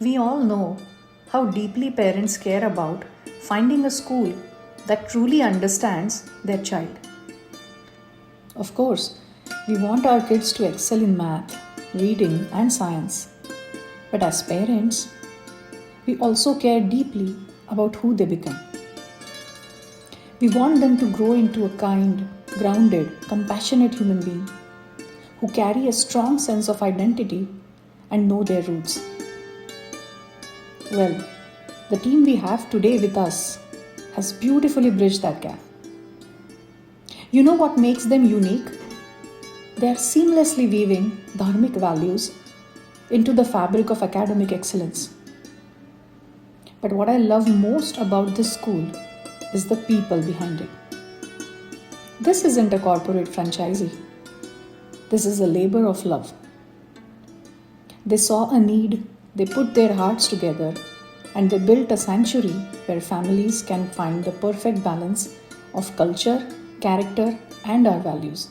We all know how deeply parents care about finding a school that truly understands their child. Of course, we want our kids to excel in math, reading, and science. But as parents, we also care deeply about who they become. We want them to grow into a kind, grounded, compassionate human being who carry a strong sense of identity and know their roots. Well, the team we have today with us has beautifully bridged that gap. You know what makes them unique? They are seamlessly weaving dharmic values into the fabric of academic excellence. But what I love most about this school is the people behind it. This isn't a corporate franchisee. This is a labor of love. They saw a need, they put their hearts together, and they built a sanctuary where families can find the perfect balance of culture, character, and our values.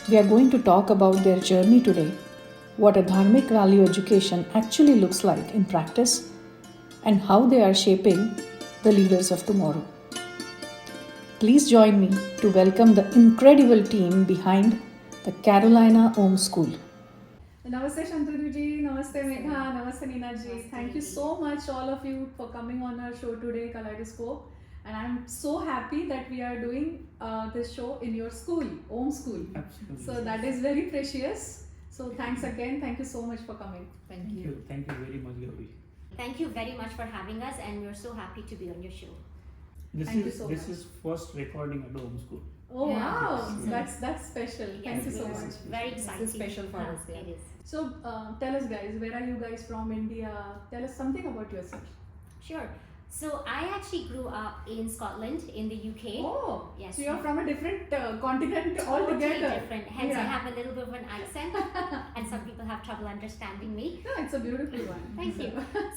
We are going to talk about their journey today, what a dharmic value education actually looks like in practice, and how they are shaping the leaders of tomorrow. Please join me to welcome the incredible team behind the Carolina Aum School. Namaste Shantanu ji, Namaste Megha, Namaste Neena ji. Thank you so much all of you for coming on our show today, Kaleidoscope. And I'm so happy that we are doing this show in your school, Aum School. Absolutely. So that is very precious. So thanks again. Thank you so much for coming. Thank you very much, Gauri. Thank you very much for having us, and we're so happy to be on your show. This Thank you so this much. is first recording at Aum School. Oh Yeah. wow, Yes. that's special. Thank you so yes, much. Very exciting. This is special for us, yeah. It is. So tell us guys, where are you guys from India? Tell us something about yourself. Sure. So I actually grew up in Scotland, in the UK. Oh, Yes. so you're from a different continent Totally altogether. different. Hence, I Yeah. have a little bit of an accent, and some people have trouble understanding me. No, it's a beautiful one. Thank you.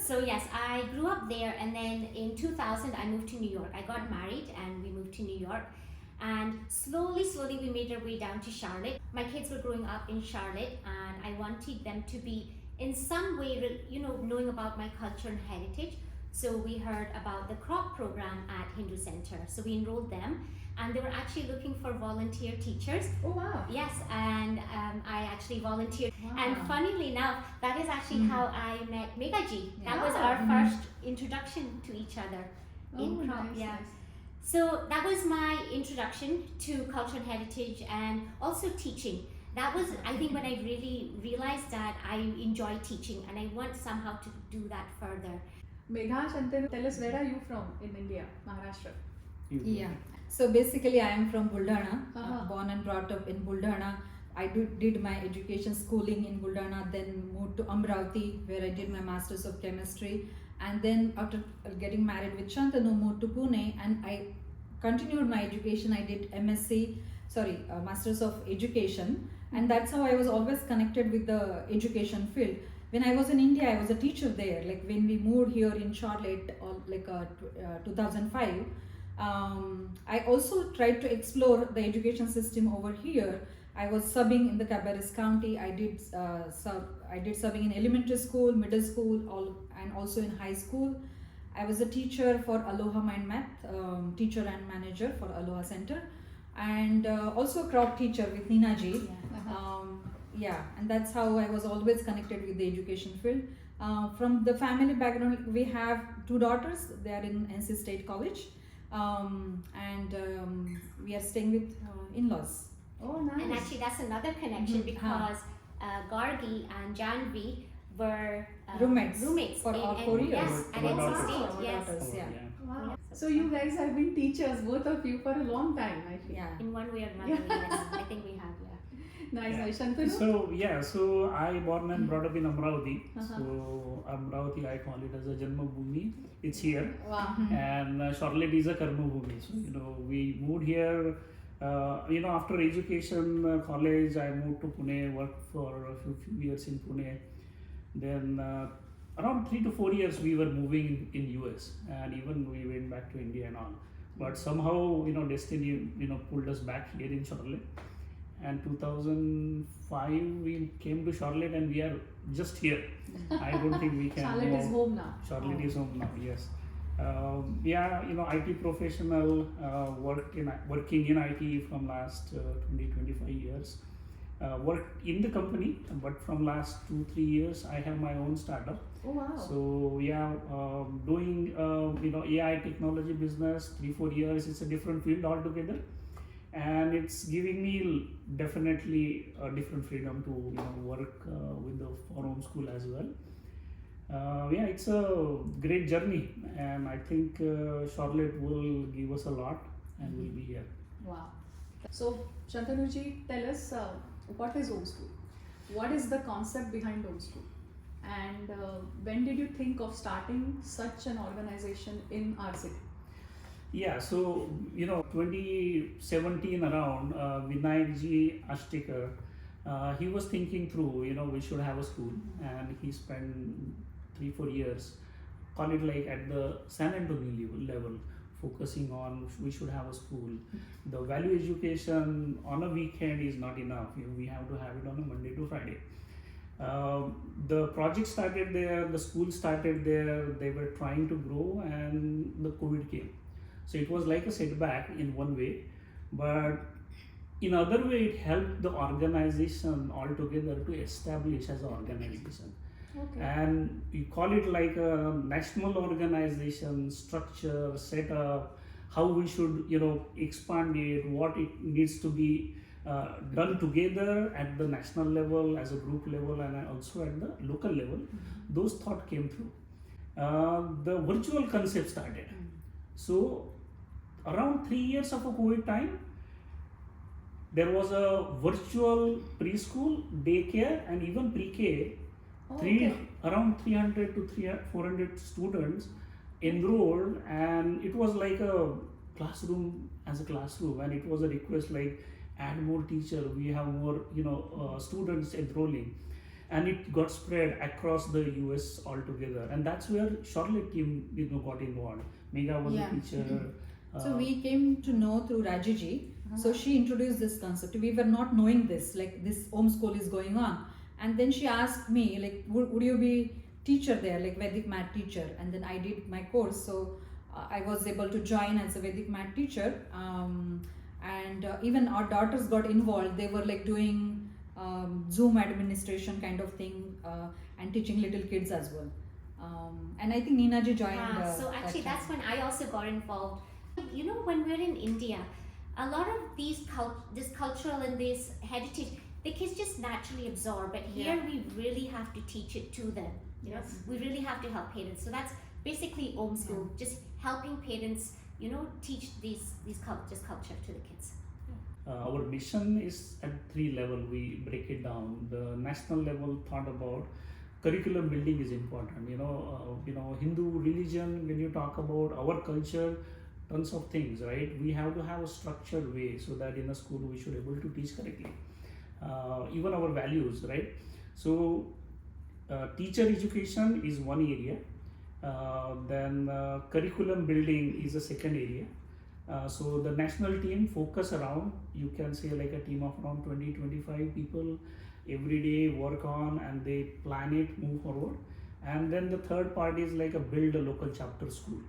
So yes, I grew up there, and then in 2000 I moved to New York. I got married, and we moved to New York. And slowly we made our way down to Charlotte. My kids were growing up in Charlotte, and I wanted them to be in some way, knowing about my culture and heritage. So we heard about the crop program at Hindu Center. So we enrolled them, and they were actually looking for volunteer teachers. Oh wow. Yes, and I actually volunteered. Wow. And funnily enough, that is actually how I met Megha ji. That was Yeah. our first introduction to each other in Oh, crop. nice, Yeah. nice. So that was my introduction to culture and heritage, and also teaching. That was, I think, when I really realized that I enjoy teaching and I want somehow to do that further. Megha, Shantanu, tell us where are you from in India, Maharashtra? Yeah. So basically, I am from Buldhana, Uh-huh. born and brought up in Buldhana. I did my education schooling in Buldhana, then moved to Amravati, where I did my Masters of Chemistry. And then after getting married with Shantanu, moved to Pune, and I continued my education. I did Masters of Education, and that's how I was always connected with the education field. When I was in India, I was a teacher there. Like when we moved here in Charlotte, 2005, I also tried to explore the education system over here. I was subbing in the Cabarrus County. I did subbing in elementary school, middle school, and also in high school. I was a teacher for Aloha Mind Math, teacher and manager for Aloha Center, and also a crop teacher with Neena ji. And that's how I was always connected with the education field. From the family background, we have two daughters. They are in NC State College, and we are staying with in-laws. Oh, nice. And actually, that's another connection Mhm. because Gargi and Janvi were Roommates in, for all 4 years. Yes, For and my NC daughters. State, For yes. daughters. Yeah. Wow. So you guys have been teachers, both of you, for a long time, I feel. Yeah. In one way or another, yes. I think we have, yeah. Nice, Yeah. nice. Shantanu? So I born and brought up in Amravati. Uh-huh. So Amravati, I call it as a Janma Bhumi. It's here, Wow. and Charlotte is a Karma Bhumi. So we moved here. After education, college, I moved to Pune, worked for a few years in Pune. Then around 3 to 4 years we were moving in US, and even we went back to India and all. But somehow, destiny, pulled us back here in Charlotte. and 2005 we came to Charlotte, and we are just here. I don't think we can Charlotte is home now. Charlotte is home now, yes. Yeah, IT professional, working in IT from last 20-25 years. Worked in the company, but from last 2-3 years I have my own startup. Oh wow. So yeah, doing AI technology business 3-4 years. It's a different field altogether, and it's giving me definitely a different freedom to work with the Aum School as well. Yeah, it's a great journey, and I think Charlotte will give us a lot, and we'll be here. Wow. So Shantanu-ji, tell us what is Aum School? What is the concept behind Aum School? And when did you think of starting such an organization in our city? Yeah, so 2017 around, Vinayakji Ashtikar, he was thinking through, we should have a school, and he spent 3-4 years, call it like at the San Antonio level, focusing on we should have a school. The value education on a weekend is not enough. We have to have it on a Monday to Friday. The project started there, the school started there, they were trying to grow, and the COVID came. So it was like a setback in one way, but in other way it helped the organization altogether to establish as an organization. Okay. And you call it like a national organization structure, setup, how we should expand it, what it needs to be done together at the national level, as a group level, and also at the local level. Those thoughts came through. The virtual concept started. So around 3 years of a COVID time, there was a virtual preschool, daycare, and even pre-K. Around 300 to 400 students enrolled, and it was like a classroom as a classroom, and it was a request like add more teacher, we have more students enrolling, and it got spread across the US altogether, and that's where Charlotte team got involved. Megha was a teacher. So we came to know through Rajiji. So she introduced this concept. We were not knowing this, like this Aum School is going on. And then she asked me, like, would you be teacher there, like Vedic math teacher? And then I did my course, so I was able to join as a Vedic math teacher. And even our daughters got involved. They were like doing Zoom administration kind of thing and teaching little kids as well. And I think Neena ji joined. So actually, that's when I also got involved. When we're in India, a lot of this cultural and this heritage, the kids just naturally absorb, but here we really have to teach it to them. We really have to help parents. So that's basically Aum School, just helping parents, teach this culture to the kids. Our mission is at 3 levels. We break it down. The national level thought about curriculum building is important. Hindu religion, when you talk about our culture, tons of things, right? We have to have a structured way so that in a school we should be able to teach correctly. Even our values, right? So teacher education is one area, then curriculum building is a second area. So the national team focus around, you can say like a team of around 20-25 people every day work on, and they plan it, move forward. And then the third part is like a build a local chapter school.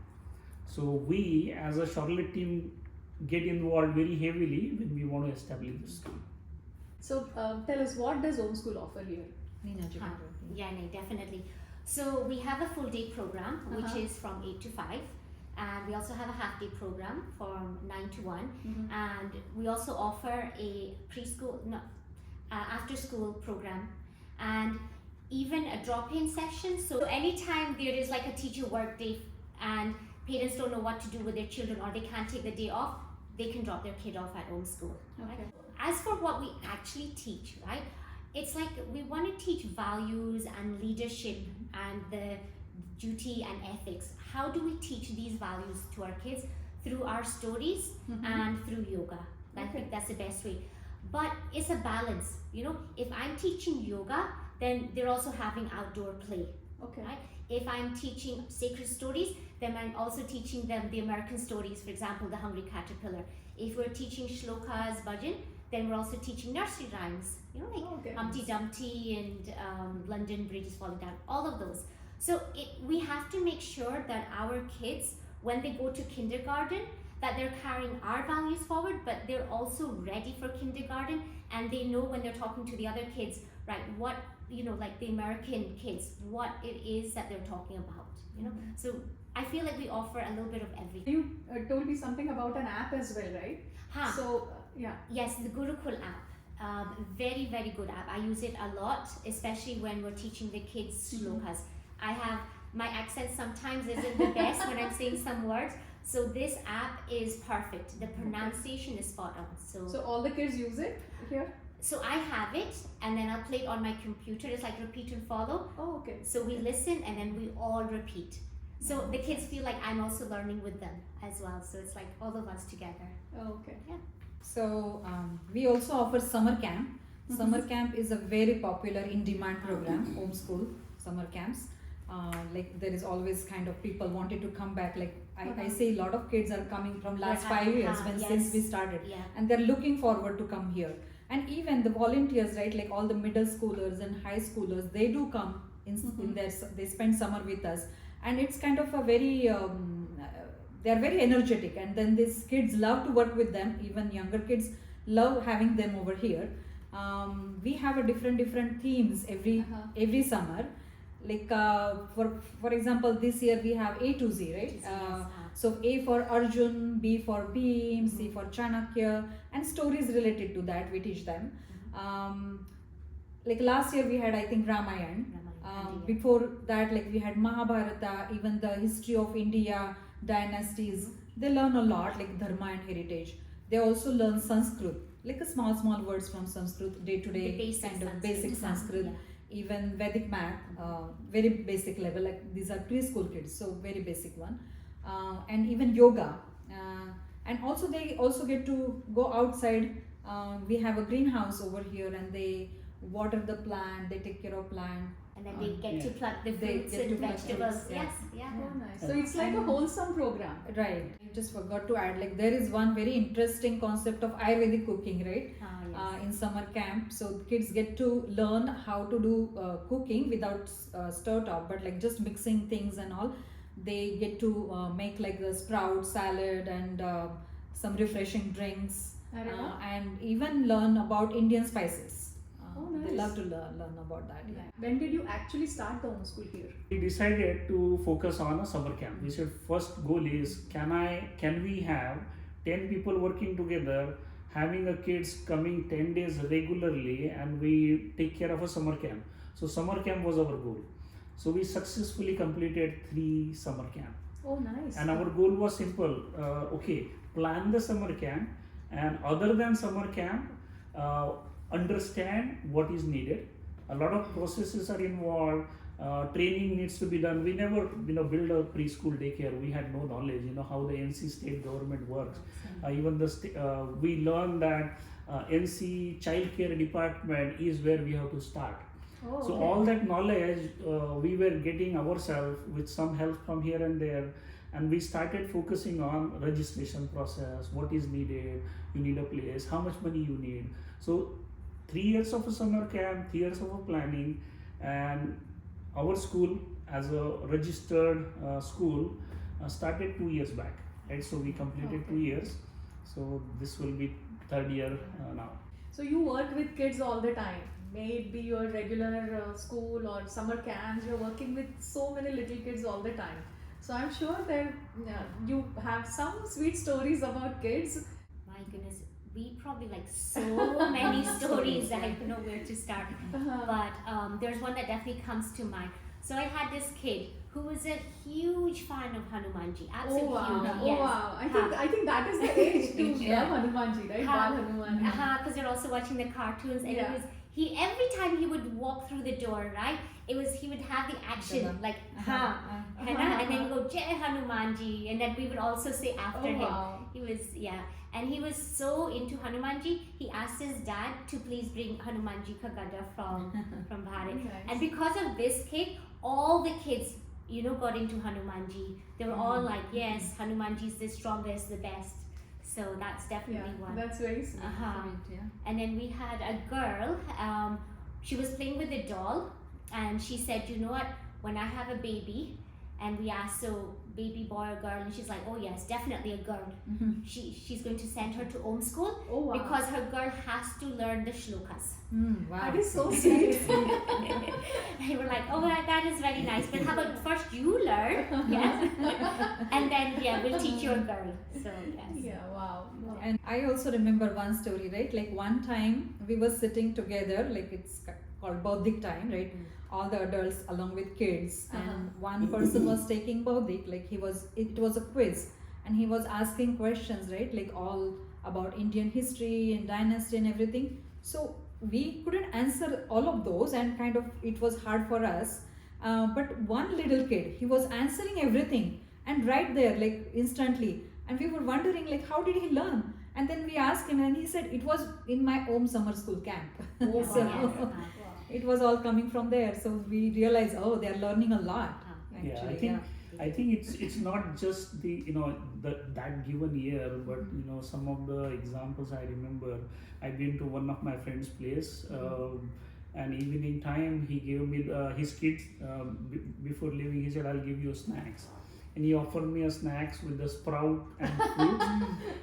So we as a Charlotte team get involved very heavily when we want to establish the school. So tell us, what does Aum School offer here? Neena ji. Yeah, no, definitely. So we have a full day program, which is from 8 to 5. And we also have a half day program from 9 to 1. And we also offer a after school program, and even a drop-in session. So anytime there is like a teacher work day and parents don't know what to do with their children, or they can't take the day off, they can drop their kid off at Aum School. Right? As for what we actually teach, right? It's like we want to teach values and leadership and the duty and ethics. How do we teach these values to our kids? Through our stories and through yoga. I think that's the best way. But it's a balance. If I'm teaching yoga, then they're also having outdoor play. Right? If I'm teaching sacred stories, then I'm also teaching them the American stories, for example, the Hungry Caterpillar. If we're teaching Shlokas bhajan, Then we're also teaching nursery rhymes, like Okay. Humpty Dumpty and London Bridge is falling down, all of those. So we have to make sure that our kids, when they go to kindergarten, that they're carrying our values forward, but they're also ready for kindergarten, and they know when they're talking to the other kids, right, what, like the American kids, what it is that they're talking about, So I feel like we offer a little bit of everything. You told me something about an app as well, right? Ha. So, yeah. Yes, the Gurukul app. Very, very good app. I use it a lot, especially when we're teaching the kids shlokas. I have, my accent sometimes isn't the best when I'm saying some words. So this app is perfect. The pronunciation is spot on. So all the kids use it here? So I have it, and then I'll play it on my computer. It's like repeat and follow. Oh, okay. So we listen, and then we all repeat. So the kids feel like I'm also learning with them as well. So it's like all of us together. Oh, okay. Yeah. So we also offer summer camp. Summer camp is a very popular in-demand program. Aum School summer camps. Like there is always kind of people wanted to come back. Like I say, a lot of kids are coming from last 5 years since we started, and they're looking forward to come here. And even the volunteers, right? Like all the middle schoolers and high schoolers, they do come in their. They spend summer with us, and it's kind of a very. They are very energetic, and then these kids love to work with them. Even younger kids love having them over here. We have a different themes every summer. Like for example, this year we have A to Z, right? So A for Arjun, B for Bhim, C for Chanakya, and stories related to that we teach them. Like last year we had, I think, Ramayana. Before that, like we had Mahabharata, even the history of India, dynasties. They learn a lot, like dharma and heritage. They also learn Sanskrit, like a small words from Sanskrit, day to day kind of basic Sanskrit. Even Vedic math, very basic level, like these are preschool kids, so very basic one. And even yoga. And also they also get to go outside. We have a greenhouse over here, and they water the plant, they take care of plant. And then they get to pluck the fruits get and to pluck vegetables. fruits, Yes, yeah. Oh, nice. So it's like a wholesome program. Right. I just forgot to add, like there is one very interesting concept of Ayurvedic cooking, right? In summer camp. So kids get to learn how to do cooking without stir top, but like just mixing things and all. They get to make like the sprout salad and some refreshing drinks, and even learn about Indian spices. Oh, nice. They love to learn about that. Yeah. When did you actually start the Aum School here? We decided to focus on a summer camp. We said first goal is can we have 10 people working together, having a kids coming 10 days regularly, and we take care of a summer camp. So summer camp was our goal. So we successfully completed 3 summer camp. Oh, nice. And our goal was simple. Plan the summer camp, and other than summer camp, understand what is needed. A lot of processes are involved. Training needs to be done. We never, build a preschool daycare. We had no knowledge, how the NC state government works. Even we learned that NC child care department is where we have to start. Oh, So okay. all that knowledge we were getting ourselves with some help from here and there, and we started focusing on registration process, what is needed, you need a place, how much money you need. So 3 years of a summer camp, 3 years of a planning, and our school as a registered school started 2 years back, right? So we completed 2 years. So this will be 3rd year now. So you work with kids all the time. May it be your regular school or summer camps, you're working with so many little kids all the time. So I'm sure that you have some sweet stories about kids. My goodness, we probably like so many stories that I don't know where to start. But there's one that definitely comes to mind. So I had this kid who was a huge fan of Hanumanji. Absolutely huge. Oh wow! I think that is the age to love Hanumanji, right? Bal Hanuman. Because they're also watching the cartoons, and it was every time he would walk through the door, right? He would have the action like and then go Jai Hanumanji, and then we would also say after him. Wow. He was and he was so into Hanumanji. He asked his dad to please bring Hanumanji ka gada from Bharat. Nice. And because of this kid, all the kids got into Hanumanji. They were all like, yes, Hanumanji is the strongest, the best. So that's definitely one. That's very sweet. Sweet, yeah. And then we had a girl, she was playing with a doll, and she said, you know what, when I have a baby, and we asked, so baby boy or girl, and she's like, oh yes, definitely a girl. She's going to send her to Aum School Oh wow. because her girl has to learn the Shlokas. Wow. That is so sweet. And we're like, oh, that is very nice, but how about first you learn, yes, and then we'll teach your girl. So yes. Yeah, wow. And I also remember one story, right? Like one time we were sitting together, like it's called Baudik time, right? All the adults along with kids, and one person was taking Baudik, like it was a quiz, and he was asking questions, right? Like all about Indian history and dynasty and everything. So we couldn't answer all of those, and kind of it was hard for us. But one little kid, he was answering everything, and right there, like instantly. And we were wondering, like, how did he learn? And then we asked him, and he said, it was in my Aum summer school camp. Oh, So wow. it was all coming from there. So we realized, oh, they are learning a lot. Yeah, Actually, I think it's not just the that given year, but some of the examples I remember. I've been to one of my friend's place, and evening time he gave me his kids before leaving. He said, "I'll give you snacks," and he offered me a snacks with the sprout and fruit.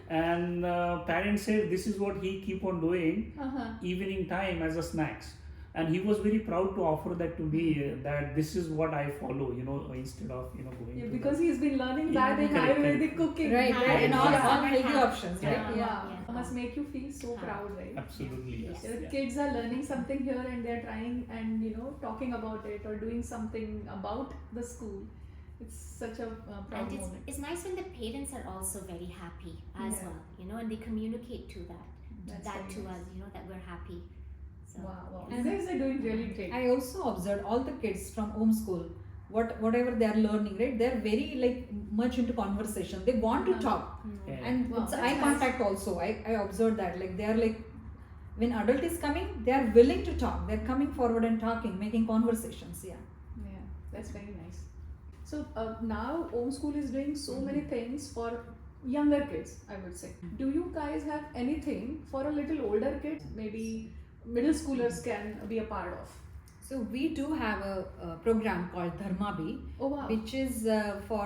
And parents said this is what he keep on doing evening time as a snacks. And he was very proud to offer that to me, that this is what I follow, instead of, going Yeah, to because the, he's been learning that in Correct, Ayurvedic correct. cooking. Right, right. And all healthy options, right? Yeah. Wow. Yeah. Must make you feel so proud, right? Absolutely, yes. The Yeah. kids are learning something here and they're trying and talking about it or doing something about the school. It's such a proud And moment. it's nice when the parents are also very happy as Yeah. well, and they communicate to That's that very to nice. us, that we're happy. So Wow. And- You guys are doing really great. I also observed all the kids from Aum School, whatever they are learning, right? They're very like much into conversation. They want to talk, Yeah. and Wow, it's that's eye nice. contact also. I observed that, like they are like, when adult is coming, they are willing to talk. They're coming forward and talking, making conversations. Yeah. Yeah, that's very nice. So now Aum School is doing so many things for younger kids, I would say. Do you guys have anything for a little older kids? Maybe middle schoolers can be a part of. So we do have a program called Dharma Bhi, Oh wow. which is for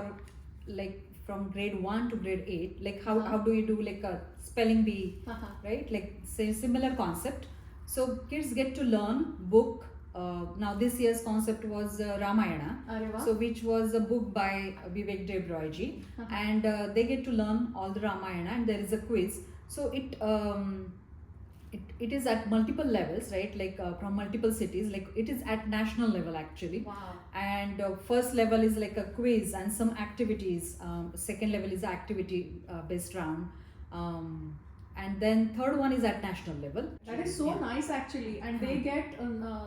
like from grade 1 to grade 8. Like how do you do like a spelling bee, right? Like say similar concept. So kids get to learn book. Now this year's concept was Ramayana. Arre wow. So which was a book by Vivek Dev Roy ji, and they get to learn all the Ramayana, and there is a quiz. So it is at multiple levels, right? Like from multiple cities. Like it is at national level actually. Wow. And first level is like a quiz and some activities. Second level is activity based round. And then third one is at national level. That is so nice actually, and they get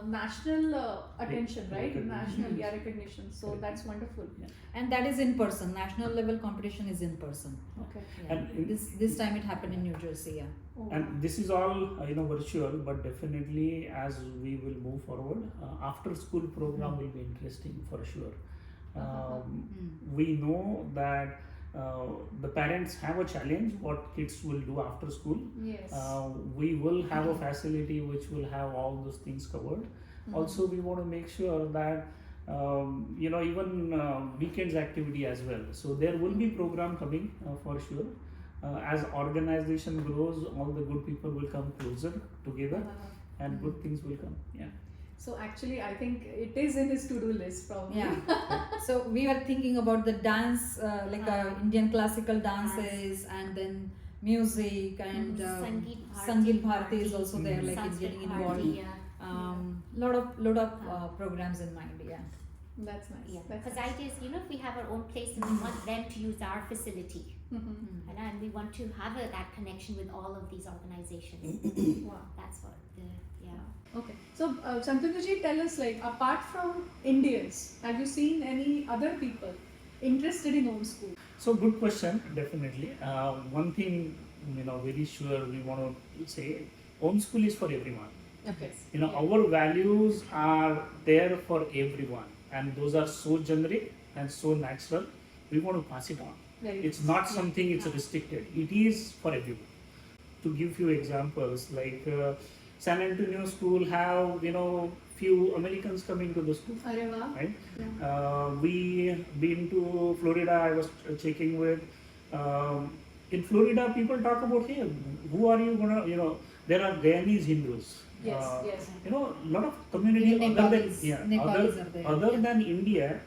national attention, right? Recognition. National recognition. So Correct. that's wonderful. And that is in person. National level competition is in person. Okay. Yeah. And This time it happened in New Jersey. Yeah. Oh, And this is all virtual, but definitely as we will move forward, after school program will be interesting for sure. We know that the parents have a challenge what kids will do after school. yes. We will have a facility which will have all those things covered. Also, we want to make sure that even weekends activity as well. So there will be program coming for sure. As organization grows, all the good people will come closer together, and good things will come. Yeah. So actually, I think it is in his to-do list probably. Yeah. So we were thinking about the dance, Indian classical dances, and then music, and Sangeet Bharati is also there, like it's Sanskrit getting Bharati, involved. yeah. Lot of programs in mind. Yeah. That's nice. Yeah, That's because nice. idea is, if we have our own place, then we want them to use our facility, and we want to have that connection with all of these organizations. Wow. That's what Okay. So Shantanu-ji, tell us, like, apart from Indians, have you seen any other people interested in Aum School? So good question, definitely. One thing, very sure we want to say, Aum School is for everyone. Okay. Our values are there for everyone, and those are so generic and so natural. We want to pass it on. Right. It's not something it's restricted. It is for everyone. To give few examples, like San Antonio School have few Americans coming to the school, Arre wah. right? Yeah. We been to Florida. I was checking with. In Florida, people talk about, hey, who are you gonna? There are Guyanese Hindus. Yes, yes. A lot of community Even other than Nepalis. Nepalis are there. other than India,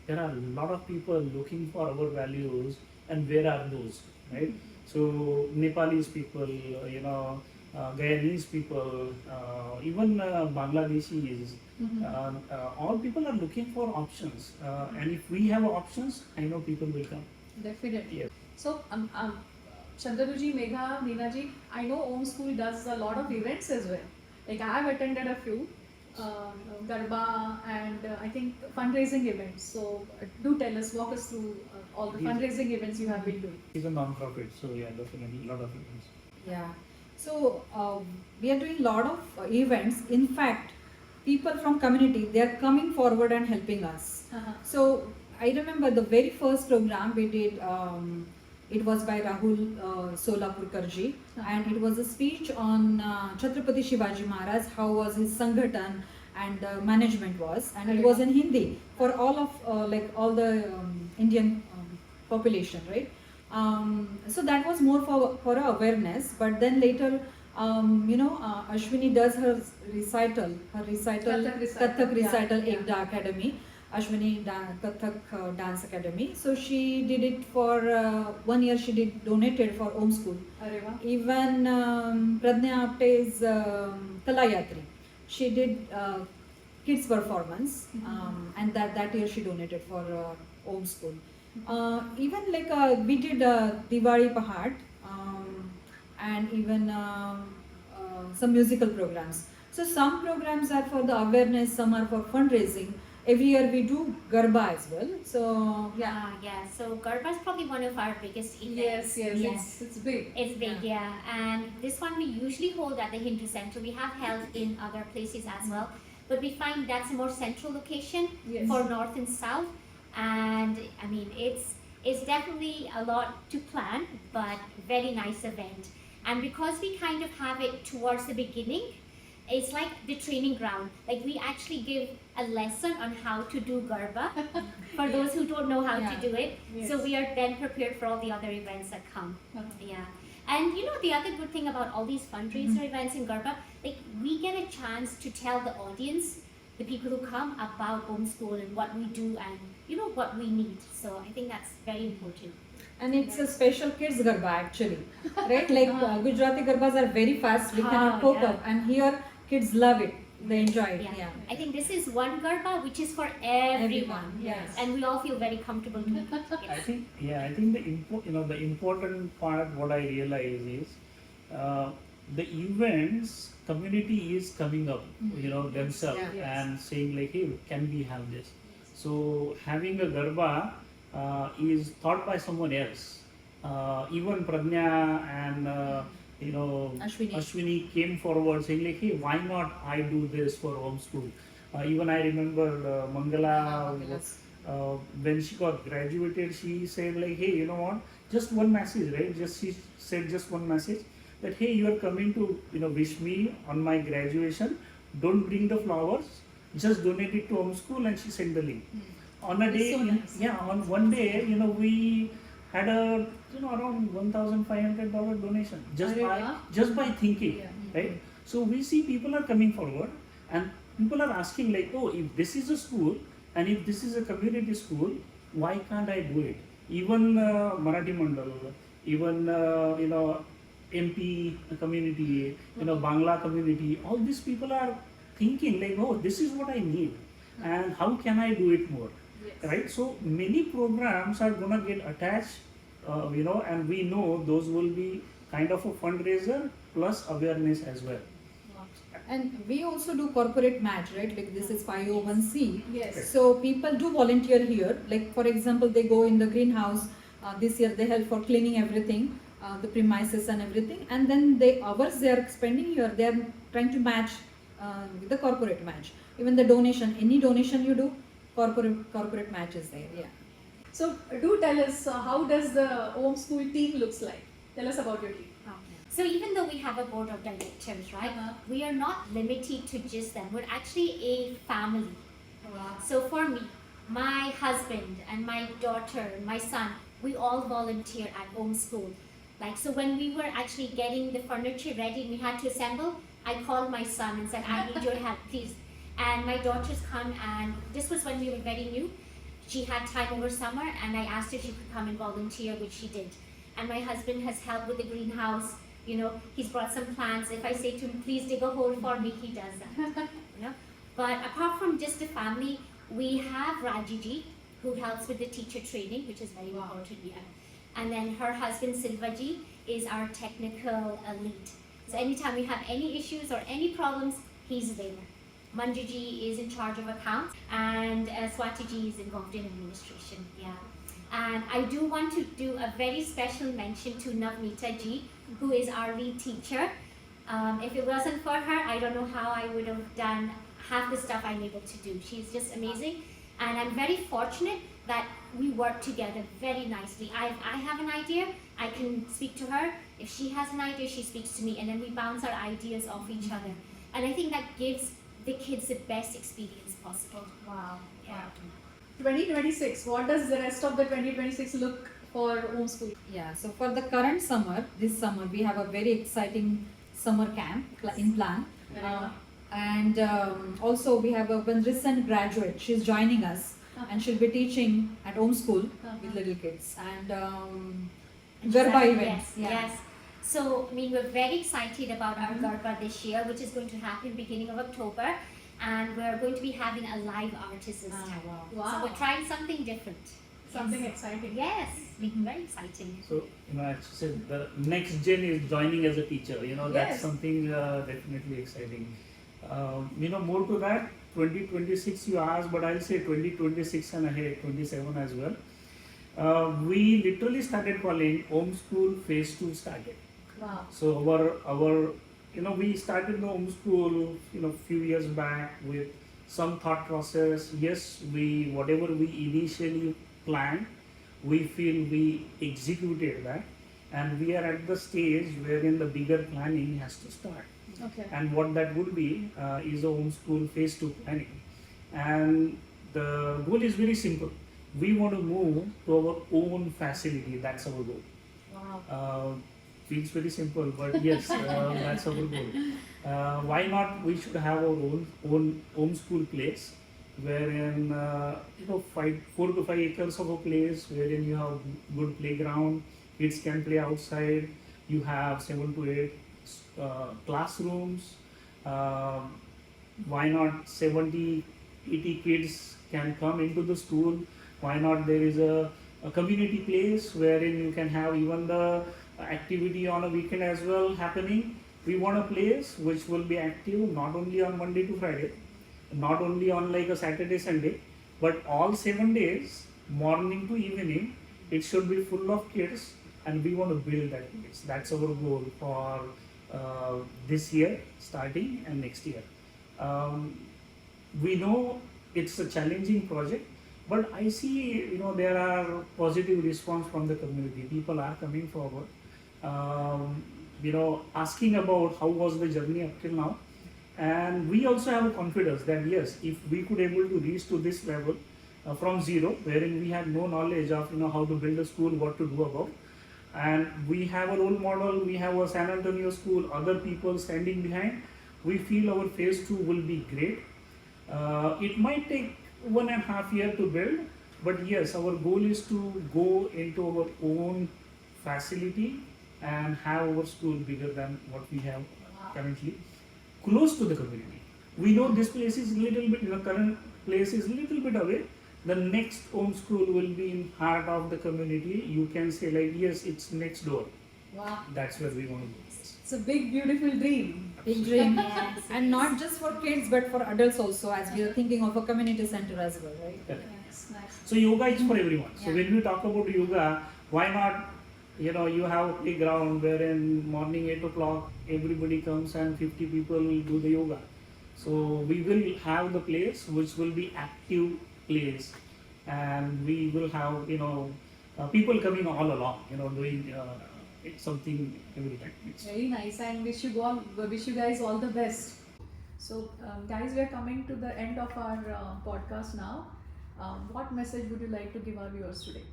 there are a lot of people looking for our values, and where are those, right? So Nepalese people, Guyanese people, even Bangladeshis, all people are looking for options, and if we have options, I know people will come. Definitely. Yes. So, Chandranuji, Megha, Neenaji, I know Aum School does a lot of events as well. Like I have attended a few, Garba and I think fundraising events. So, do tell us, walk us through all the Yes. fundraising events you have been doing. It's a non-profit, so yeah, definitely a lot of events. Yeah. So we are doing a lot of events. In fact, people from community, they are coming forward and helping us. So I remember the very first program we did. It was by Rahul Solapurkarji, and it was a speech on Chhatrapati Shivaji Maharaj, how was his Sanghatan and management was, and it was in Hindi for all of all the Indian population, right? So that was more for awareness, but then later, Ashwini does her recital, Kathak recital, Yeah. Ekda Academy, Ashwini Kathak Dance Academy. So she did it for 1 year. She did donated for Aum School. Arre wah. Even Pradnya Apte's Kalayatri, she did kids performance, and that year she donated for Aum School. Even we did Diwali Pahad, and even some musical programs. So some programs are for the awareness, some are for fundraising. Every year we do Garba as well. So yeah. Yeah. So Garba is probably one of our biggest events. Yes. It's big. It's big, yeah. And this one we usually hold at the Hindu Center. We have held in other places as well, but we find that's a more central location Yes. for North and South. And I mean, it's definitely a lot to plan, but very nice event. And because we kind of have it towards the beginning, it's like the training ground. Like we actually give a lesson on how to do Garba for those who don't know how Yeah. to do it. Yes. So we are then prepared for all the other events that come. Yeah. And the other good thing about all these fundraiser events in Garba, like we get a chance to tell the audience, the people who come, about Aum School and what we do and what we need. So I think that's very important. And it's a special kids Garba actually, right? Like Gujarati Garbas are very fast, we cannot cope yeah. up, and here kids love it, they enjoy it. Yeah. I think this is one Garba which is for everyone. Yes. And we all feel very comfortable doing it. I Yes. think the important part what I realize is the events community is coming up themselves Yeah. Yes. and saying like, hey, can we have this? So having a Garba is thought by someone else. Even Pradnya and Ashwini came forward saying like, hey, why not I do this for Aum School? Even I remember Mangala, when she got graduated, she said like, hey, you know what? Just one message, right? She said just one message that, hey, you are coming to wish me on my graduation. Don't bring the flowers. Just donate it to Aum School, and she sent the link. On a day, so nice. on one day, we had a around $1,500 donation just by thinking, Yeah. right? So we see people are coming forward, and people are asking like, oh, if this is a school and if this is a community school, why can't I do it? Even Marathi Mandal, even MP community, Bangla community, all these people are thinking like, oh, this is what I need, and how can I do it more? Yes. Right? So many programs are gonna get attached, and we know those will be kind of a fundraiser plus awareness as well. And we also do corporate match, right? Like this is 501c. Yes. So people do volunteer here. Like for example, they go in the greenhouse. This year they help for cleaning everything, the premises and everything. And then hours they are spending here, they are trying to match with the corporate match. Even the donation, any donation you do, corporate match is there. Yeah. So do tell us, how does the Aum School team looks like? Tell us about your team. So even though we have a board of directors, right, we are not limited to just them. We're actually a family. So for me, my husband and my daughter, my son, we all volunteer at Aum School. Like, so when we were actually getting the furniture ready and we had to assemble, I called my son and said, I need your help, please. And my daughter's come, and this was when we were very new. She had time over summer, and I asked her if she could come and volunteer, which she did. And my husband has helped with the greenhouse. You know, he's brought some plants. If I say to him, please dig a hole for me, he does that. You know, but apart from just the family, we have Rajiji, who helps with the teacher training, which is very important. Yeah. And then her husband Silvaji is our technical lead. So anytime we have any issues or any problems, he's there. Manjuji is in charge of accounts, and Swatiji is involved in administration. Yeah. And I do want to do a very special mention to Navneeta ji, who is our lead teacher. If it wasn't for her, I don't know how I would have done half the stuff I'm able to do. She's just amazing. And I'm very fortunate that we work together very nicely. I have an idea, I can speak to her. If she has an idea, she speaks to me, and then we bounce our ideas off each other. And I think that gives the kids the best experience possible. Wow. Yeah. 2026, what does the rest of the 2026 look for Aum School? Yeah, so for the current summer, this summer, we have a very exciting summer camp in plan. And also we have one recent graduate, she's joining us, and she'll be teaching at Aum School with little kids. And Garba event. Yes. So, I mean, we're very excited about our Garba this year, which is going to happen beginning of October. And we're going to be having a live artist this time. Wow. So we're trying something different. Something exciting. Yes, very exciting. So, I said the next gen is joining as a teacher. That's something definitely exciting. More to that, 2026 you asked, but I'll say 2026 and ahead, 27 as well. We literally started calling Aum School Phase 2 started. Wow. So our we started the Aum School, few years back with some thought process. Yes, whatever we initially planned, we feel we executed that, and we are at the stage wherein the bigger planning has to start. Okay. And what that would be is the Aum School Phase 2 planning. And the goal is very simple. We want to move to our own facility. That's our goal. Wow. Feels very simple, but yes, that's our goal. Why not? We should have our own Aum School place, wherein 4 to 5 acres of a place, wherein you have good playground, kids can play outside. You have 7 to 8 classrooms. Why not 70, 80 kids can come into the school? Why not there is a community place wherein you can have even the activity on a weekend as well happening. We want a place which will be active not only on Monday to Friday, not only on like a Saturday, Sunday, but all 7 days, morning to evening, it should be full of kids, and we want to build that place. That's our goal for this year starting and next year. We know it's a challenging project, but I see there are positive response from the community. People are coming forward, asking about how was the journey up till now, and we also have a confidence that yes, if we could able to reach to this level from zero, wherein we had no knowledge of how to build a school, what to do about, and we have a role model, we have a San Antonio school, other people standing behind, we feel our phase 2 will be great. It might take 1.5 years to build, but yes, our goal is to go into our own facility and have our school bigger than what we have currently, close to the community. We know this place is little bit, current place is little bit away. The next Aum School will be in heart of the community. You can say like, yes, it's next door. Wow. That's where we want to go. It's a big, beautiful dream. Big dream. Yes, And not just for kids, but for adults also, as we are thinking of a community center as well, right? Nice, nice. So yoga is for everyone. So Yeah. when we talk about yoga, why not, you have a playground where in morning 8 o'clock, everybody comes and 50 people do the yoga. So we will have the place which will be active place. and we will have people coming all along, doing something every time. Very nice, and wish you guys all the best. So, guys, we are coming to the end of our podcast now. What message would you like to give our viewers today?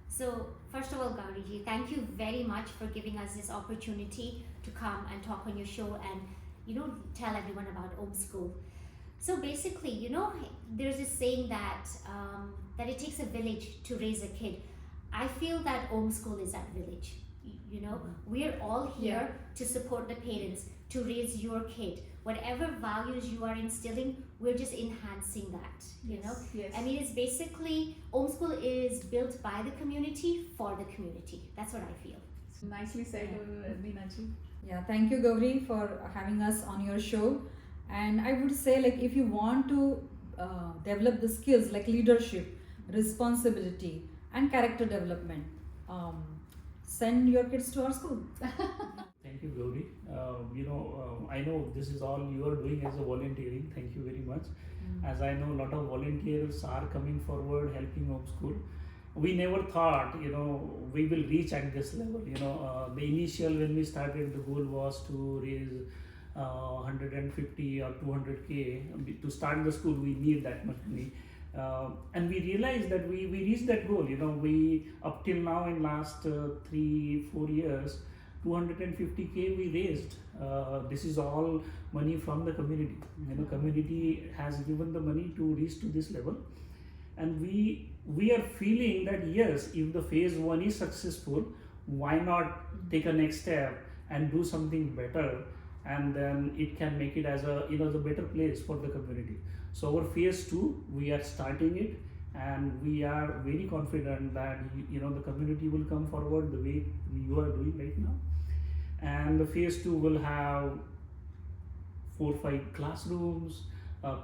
So, first of all, Gauriji, thank you very much for giving us this opportunity to come and talk on your show and, tell everyone about Aum School. So basically, there's this saying that that it takes a village to raise a kid. I feel that Aum School is that village. We're all here to support the parents, to raise your kid. Whatever values you are instilling, we're just enhancing that. Yes. I mean, it's basically Aum School is built by the community for the community. That's what I feel. Nicely said, Meenaji. Yeah, thank you, Gauri, for having us on your show. And I would say, if you want to develop the skills like leadership, responsibility, and character development, send your kids to our school. Thank you, Gauri. I know this is all you are doing as a volunteering. Thank you very much. As I know, a lot of volunteers are coming forward helping Aum School. We never thought, we will reach at this level. The initial when we started, the goal was to raise 150 or 200K. To start the school, we need that much money. And we realized that we reached that goal. We up till now in last 3-4 years, 250K we raised. This is all money from the community. Community has given the money to reach to this level, and we are feeling that yes, if the phase 1 is successful, why not take a next step and do something better, and then it can make it as a the better place for the community. So our phase 2, we are starting it, and we are very confident that the community will come forward the way you are doing right now. And the phase 2 will have 4-5 classrooms,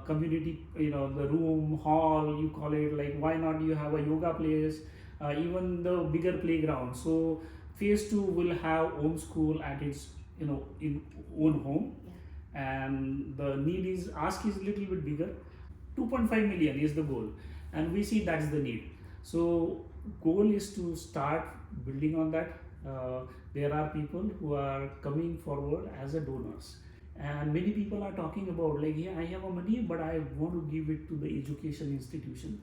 community, the room, hall, you call it, why not you have a yoga place, even the bigger playground. So phase 2 will have Aum School at its in own home, and the ask is a little bit bigger. 2.5 million is the goal, and we see that's the need. So goal is to start building on that. There are people who are coming forward as a donors, and many people are talking about I have a money, but I want to give it to the education institution.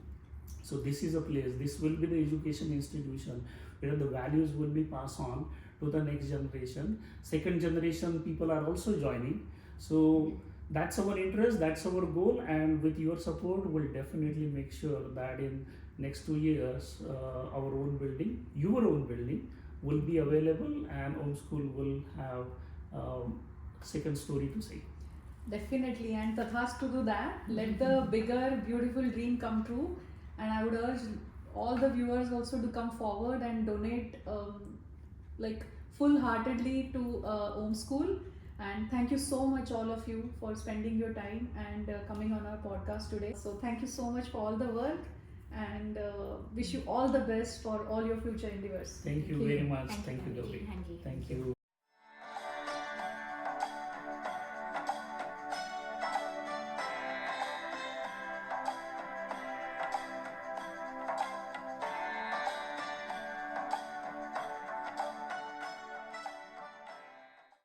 So this is a place, this will be the education institution where the values will be passed on to the next generation. Second generation people are also joining. So that's our interest, that's our goal, and with your support, we'll definitely make sure that in next 2 years, our own building, your own building, will be available, and Aum School will have second story to say. Definitely, and Tathas to do that. Let the bigger, beautiful dream come true. And I would urge all the viewers also to come forward and donate full-heartedly to Aum School. And thank you so much, all of you, for spending your time and coming on our podcast today. So thank you so much for all the work, and wish you all the best for all your future endeavors. Thank you very much. Thank you, Gauri. Gauriji. Thank you.